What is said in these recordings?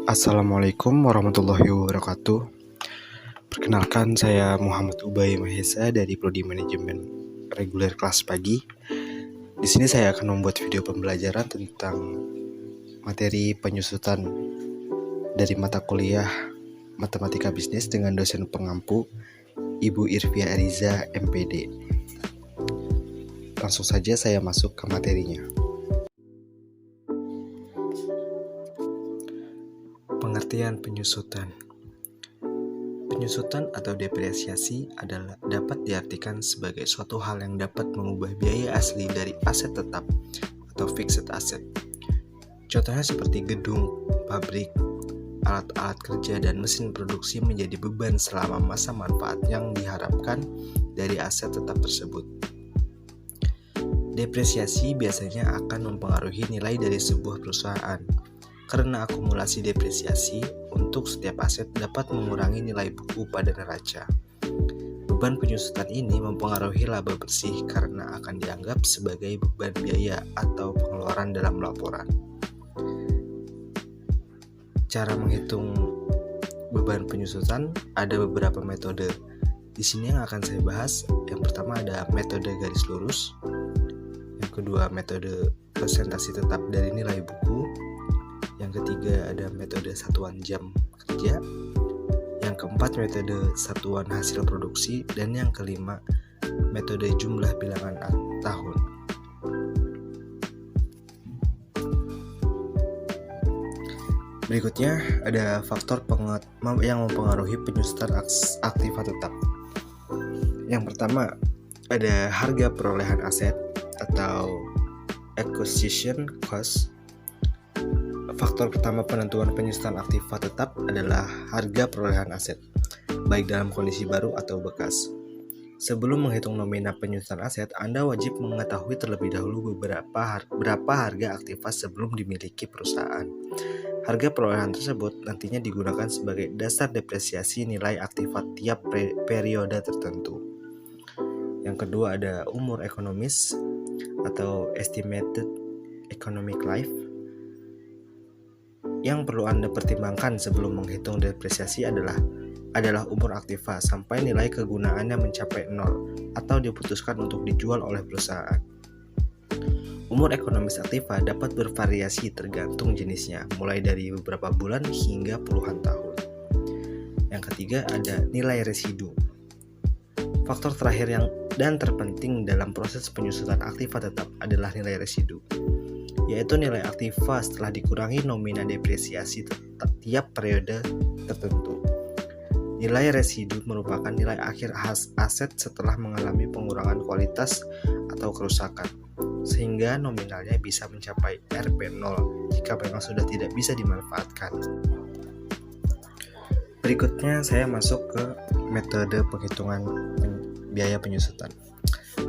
Assalamualaikum warahmatullahi wabarakatuh. Perkenalkan, saya Muhammad Ubay Mahesa dari Prodi Manajemen Reguler kelas pagi. Di sini saya akan membuat video pembelajaran tentang materi penyusutan dari mata kuliah Matematika Bisnis dengan dosen pengampu Ibu Irvia Ariza, MPD. Langsung saja saya masuk ke materinya. Pengertian penyusutan. Penyusutan atau depresiasi dapat diartikan sebagai suatu hal yang dapat mengubah biaya asli dari aset tetap atau fixed asset. Contohnya seperti gedung, pabrik, alat-alat kerja, dan mesin produksi menjadi beban selama masa manfaat yang diharapkan dari aset tetap tersebut. Depresiasi biasanya akan mempengaruhi nilai dari sebuah perusahaan. Karena akumulasi depresiasi untuk setiap aset dapat mengurangi nilai buku pada neraca. Beban penyusutan ini mempengaruhi laba bersih karena akan dianggap sebagai beban biaya atau pengeluaran dalam laporan. Cara menghitung beban penyusutan ada beberapa metode. Di sini yang akan saya bahas, yang pertama ada metode garis lurus, yang kedua metode presentasi tetap dari nilai buku, yang ketiga ada metode satuan jam kerja, yang keempat metode satuan hasil produksi, dan yang kelima metode jumlah bilangan tahun. Berikutnya ada faktor yang mempengaruhi penyusutan aktiva tetap. Yang pertama ada harga perolehan aset atau acquisition cost. Faktor pertama penentuan penyusutan aktiva tetap adalah harga perolehan aset, baik dalam kondisi baru atau bekas. Sebelum menghitung nomina penyusutan aset, Anda wajib mengetahui terlebih dahulu berapa harga aktiva sebelum dimiliki perusahaan. Harga perolehan tersebut nantinya digunakan sebagai dasar depresiasi nilai aktiva tiap periode tertentu. Yang kedua ada umur ekonomis atau estimated economic life. Yang perlu Anda pertimbangkan sebelum menghitung depresiasi adalah umur aktiva sampai nilai kegunaannya mencapai 0 atau diputuskan untuk dijual oleh perusahaan. Umur ekonomis aktiva dapat bervariasi tergantung jenisnya, mulai dari beberapa bulan hingga puluhan tahun. Yang ketiga ada nilai residu. Faktor terakhir dan terpenting dalam proses penyusutan aktiva tetap adalah nilai residu, yaitu nilai aktiva setelah dikurangi nomina depresiasi tiap periode tertentu. Nilai residu merupakan nilai akhir aset setelah mengalami pengurangan kualitas atau kerusakan, sehingga nominalnya bisa mencapai Rp0 jika memang sudah tidak bisa dimanfaatkan. Berikutnya saya masuk ke metode penghitungan biaya penyusutan.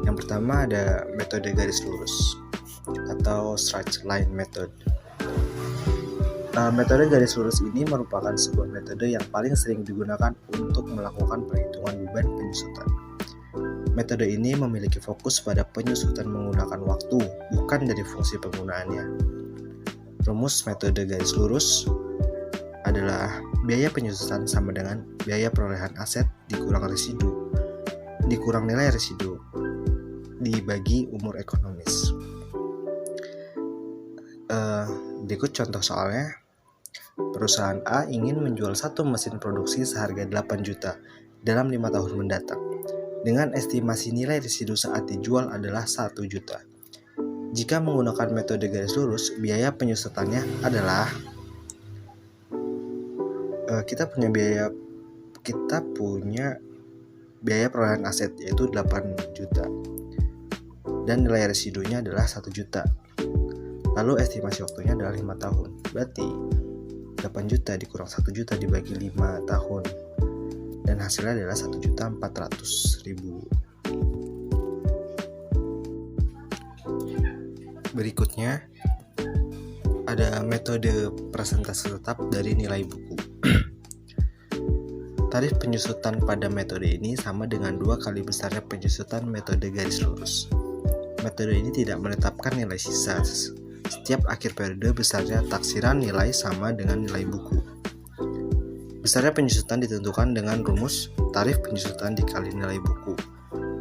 Yang pertama ada metode garis lurus atau straight line method. Metode garis lurus ini merupakan sebuah metode yang paling sering digunakan untuk melakukan perhitungan beban penyusutan. Metode ini memiliki fokus pada penyusutan menggunakan waktu, bukan dari fungsi penggunaannya. Rumus metode garis lurus adalah biaya penyusutan sama dengan biaya perolehan aset dikurang nilai residu dibagi umur ekonomis. Berikut contoh soalnya. Perusahaan A ingin menjual satu mesin produksi seharga 8 juta dalam 5 tahun mendatang, dengan estimasi nilai residu saat dijual adalah 1 juta. Jika menggunakan metode garis lurus, biaya penyusutannya adalah kita punya biaya perolehan aset yaitu 8 juta dan nilai residunya adalah 1 juta. Lalu estimasi waktunya adalah 5 tahun. Berarti 8 juta dikurang 1 juta dibagi 5 tahun dan hasilnya adalah 1.400.000. Berikutnya ada metode presentasi tetap dari nilai buku. Tarif penyusutan pada metode ini sama dengan 2 kali besarnya penyusutan metode garis lurus. Metode ini tidak menetapkan nilai sisa Setiap akhir periode besarnya taksiran nilai sama dengan nilai buku. Besarnya penyusutan ditentukan dengan rumus tarif penyusutan dikali nilai buku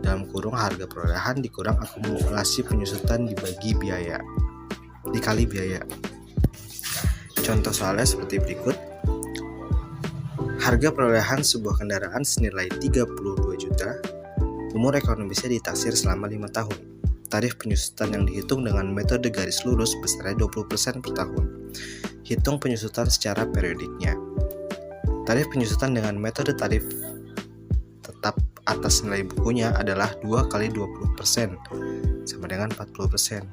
dalam kurung harga perolehan dikurang akumulasi penyusutan dikali biaya. Contoh soalnya seperti berikut. Harga perolehan sebuah kendaraan senilai 32 juta. Umur ekonomisnya ditaksir selama 5 tahun. Tarif penyusutan yang dihitung dengan metode garis lurus besarnya 20% per tahun. Hitung penyusutan secara periodiknya. Tarif penyusutan dengan metode tarif tetap atas nilai bukunya adalah 2 kali 20% sama dengan 40%.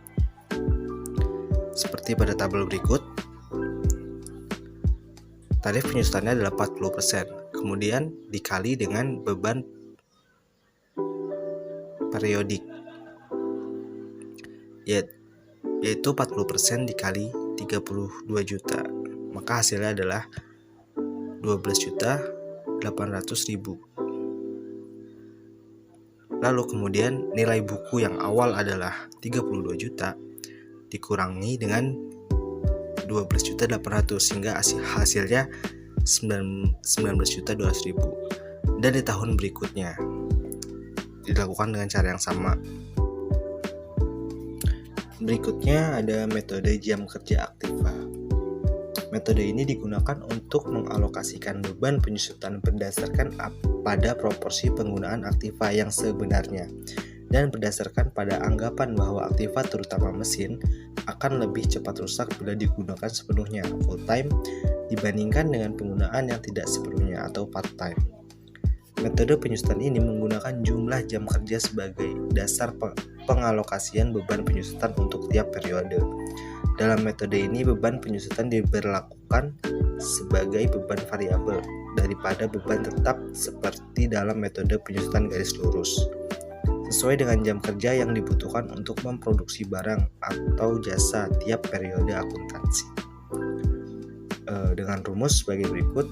Seperti pada tabel berikut. Tarif penyusutannya adalah 40%, kemudian dikali dengan beban periodik, yaitu 40% dikali 32 juta, maka hasilnya adalah 12.800.000. Lalu kemudian nilai buku yang awal adalah 32 juta dikurangi dengan 12.800.000 sehingga hasilnya 19.200.000. Dan di tahun berikutnya dilakukan dengan cara yang sama. Berikutnya ada metode jam kerja aktiva. Metode ini digunakan untuk mengalokasikan beban penyusutan berdasarkan pada proporsi penggunaan aktiva yang sebenarnya dan berdasarkan pada anggapan bahwa aktiva terutama mesin akan lebih cepat rusak bila digunakan sepenuhnya full time dibandingkan dengan penggunaan yang tidak sepenuhnya atau part time. Metode penyusutan ini menggunakan jumlah jam kerja sebagai dasar pengalokasian beban penyusutan untuk tiap periode. Dalam metode ini beban penyusutan diberlakukan sebagai beban variabel daripada beban tetap seperti dalam metode penyusutan garis lurus. Sesuai dengan jam kerja yang dibutuhkan untuk memproduksi barang atau jasa tiap periode akuntansi. Dengan rumus sebagai berikut.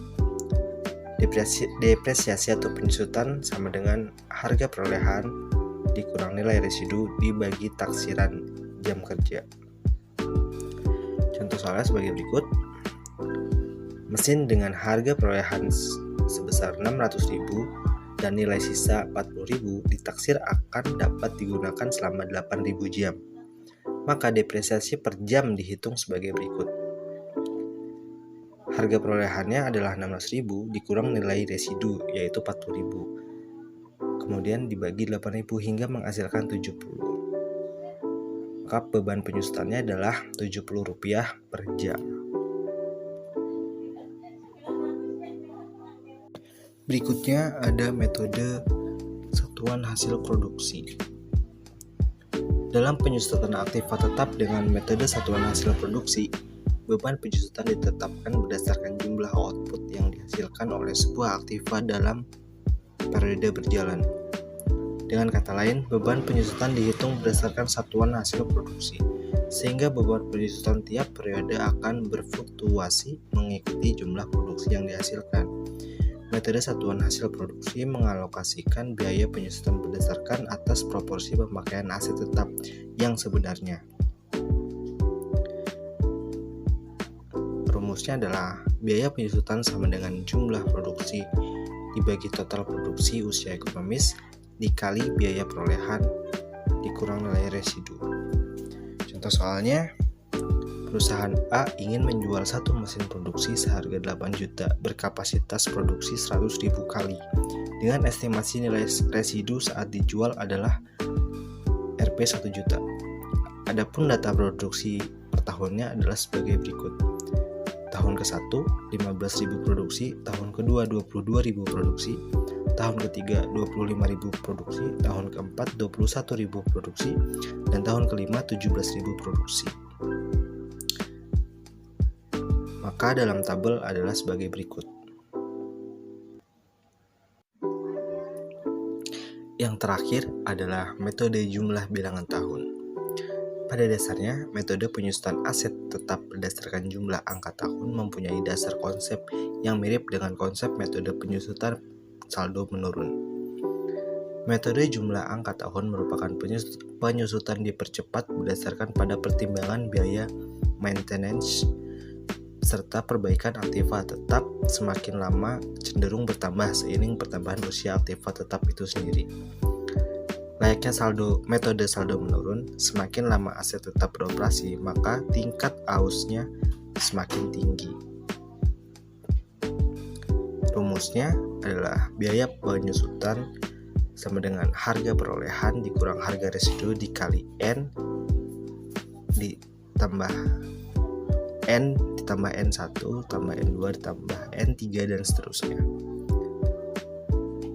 Depresiasi atau penyusutan sama dengan harga perolehan dikurang nilai residu dibagi taksiran jam kerja. Contoh soalnya sebagai berikut. Mesin dengan harga perolehan sebesar 600.000 dan nilai sisa 40.000 ditaksir akan dapat digunakan selama 8.000 jam. Maka depresiasi per jam dihitung sebagai berikut. Harga perolehannya adalah 16.000 dikurang nilai residu yaitu 40.000. Kemudian dibagi 8.000 hingga menghasilkan 70. Maka beban penyusutannya adalah Rp70 per jam. Berikutnya ada metode satuan hasil produksi. Dalam penyusutan aktiva tetap dengan metode satuan hasil produksi, beban penyusutan ditetapkan berdasarkan jumlah output yang dihasilkan oleh sebuah aktiva dalam periode berjalan. Dengan kata lain, beban penyusutan dihitung berdasarkan satuan hasil produksi, sehingga beban penyusutan tiap periode akan berfluktuasi mengikuti jumlah produksi yang dihasilkan. Metode satuan hasil produksi mengalokasikan biaya penyusutan berdasarkan atas proporsi pemakaian aset tetap yang sebenarnya. Rumusnya adalah biaya penyusutan sama dengan jumlah produksi dibagi total produksi usia ekonomis dikali biaya perolehan dikurang nilai residu. Contoh soalnya, perusahaan A ingin menjual satu mesin produksi seharga 8 juta berkapasitas produksi 100.000 kali dengan estimasi nilai residu saat dijual adalah Rp 1 juta. Adapun data produksi per tahunnya adalah sebagai berikut. Tahun ke-1 15.000 produksi, tahun ke-2 22.000 produksi, tahun ketiga 25.000 produksi, tahun keempat 21.000 produksi, dan tahun kelima 17.000 produksi. Maka dalam tabel adalah sebagai berikut. Yang terakhir adalah metode jumlah bilangan tahun. Pada dasarnya, metode penyusutan aset tetap berdasarkan jumlah angka tahun mempunyai dasar konsep yang mirip dengan konsep metode penyusutan saldo menurun. Metode jumlah angka tahun merupakan penyusutan dipercepat berdasarkan pada pertimbangan biaya maintenance serta perbaikan aktiva tetap semakin lama cenderung bertambah seiring pertambahan usia aktiva tetap itu sendiri. Layaknya metode saldo menurun, semakin lama aset tetap beroperasi, maka tingkat AUS-nya semakin tinggi. Rumusnya adalah biaya penyusutan sama dengan harga perolehan dikurang harga residu dikali N ditambah N1 tambah N2 ditambah N3 dan seterusnya.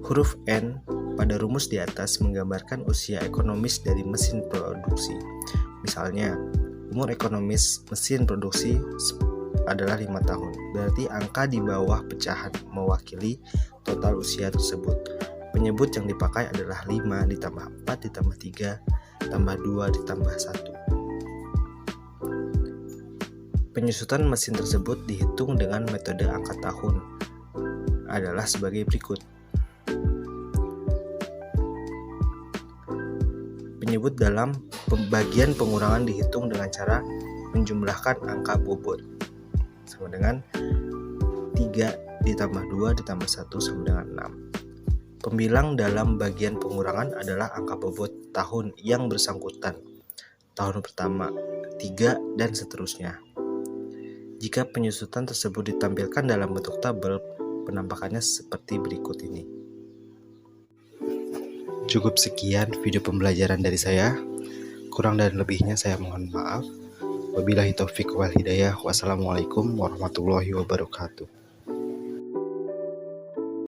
Huruf N pada rumus di atas menggambarkan usia ekonomis dari mesin produksi. Misalnya, umur ekonomis mesin produksi adalah 5 tahun. Berarti angka di bawah pecahan mewakili total usia tersebut. Penyebut yang dipakai adalah 5 ditambah 4 ditambah 3 tambah 2 ditambah 1. Penyusutan mesin tersebut dihitung dengan metode angka tahun adalah sebagai berikut. Penyebut dalam bagian pengurangan dihitung dengan cara menjumlahkan angka bobot sama dengan 3 ditambah 2 ditambah 1 sama dengan 6. Pembilang dalam bagian pengurangan adalah angka bobot tahun yang bersangkutan, tahun pertama, 3, dan seterusnya. Jika penyusutan tersebut ditampilkan dalam bentuk tabel, penampakannya seperti berikut ini. Cukup sekian video pembelajaran dari saya. Kurang dan lebihnya saya mohon maaf. Wabillahi taufiq wal hidayah. Wassalamualaikum warahmatullahi wabarakatuh.